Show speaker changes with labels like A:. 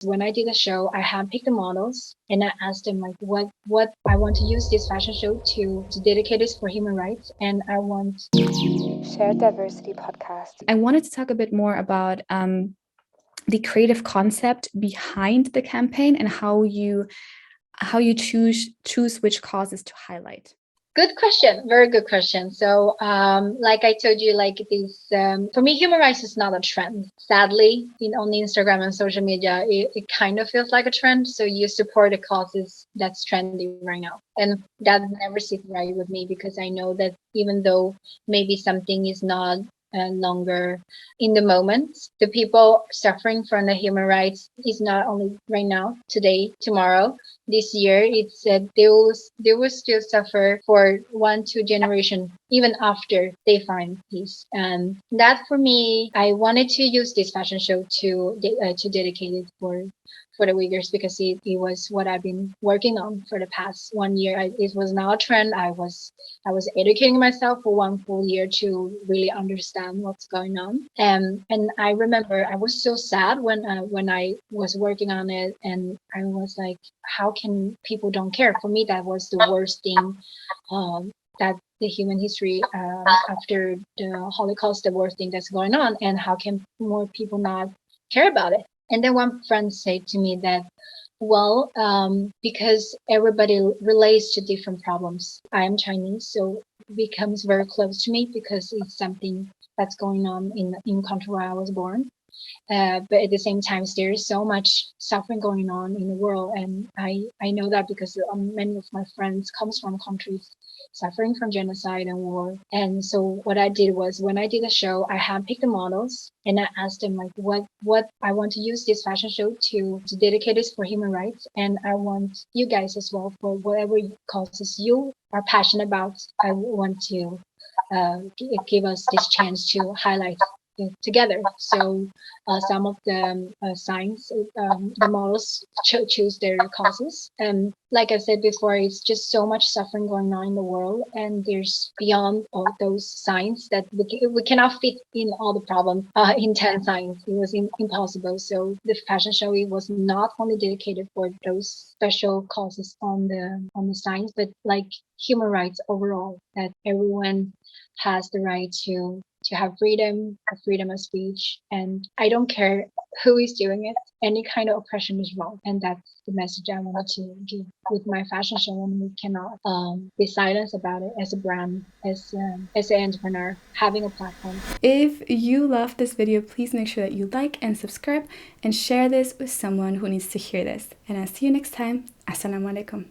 A: When I did the show, I handpicked the models and I asked them like what I want to use this fashion show to dedicate this for human rights, and I want Shared Diversity podcast.
B: I wanted to talk a bit more about the creative concept behind the campaign and how you choose which causes to highlight.
A: Good question. Very good question. So, like I told you, like this, for me, human rights is not a trend. Sadly, on Instagram and social media, it kind of feels like a trend. So you support the causes that's trendy right now. And that never sits right with me because I know that even though maybe something is not longer in the moment, the people suffering from the human rights is not only right now, today, tomorrow, this year. It's they will still suffer for 1-2 generation even after they find peace. And that for me, I wanted to use this fashion show to dedicate it for the Uyghurs because it was what I've been working on for the past 1 year. It was not a trend. I was educating myself for 1 full year to really understand what's going on. And I remember I was so sad when I was working on it, and I was like, how can people don't care? For me, that was the worst thing. That the human history after the Holocaust, the worst thing that's going on, and how can more people not care about it? And then one friend said to me that, well, because everybody relates to different problems. I am Chinese, so it becomes very close to me because it's something that's going on in country where I was born. But at the same time, there is so much suffering going on in the world, and I know that because many of my friends comes from countries suffering from genocide and war. And so what I did was when I did the show, I handpicked the models and I asked them like what I want to use this fashion show to dedicate this for human rights, and I want you guys as well for whatever causes you are passionate about. I want to give us this chance to highlight together. So some of the signs, the models choose their causes. And like I said before, it's just so much suffering going on in the world, and there's beyond all those signs that we cannot fit in all the problems in 10 signs. It was impossible. So the fashion show, it was not only dedicated for those special causes on the signs, but like human rights overall, that everyone has the right to have freedom, a freedom of speech. And I don't care who is doing it. Any kind of oppression is wrong. And that's the message I wanted to give with my fashion show. And we cannot be silent about it as a brand, as an entrepreneur, having a platform.
B: If you love this video, please make sure that you like and subscribe and share this with someone who needs to hear this. And I'll see you next time. Assalamu alaikum.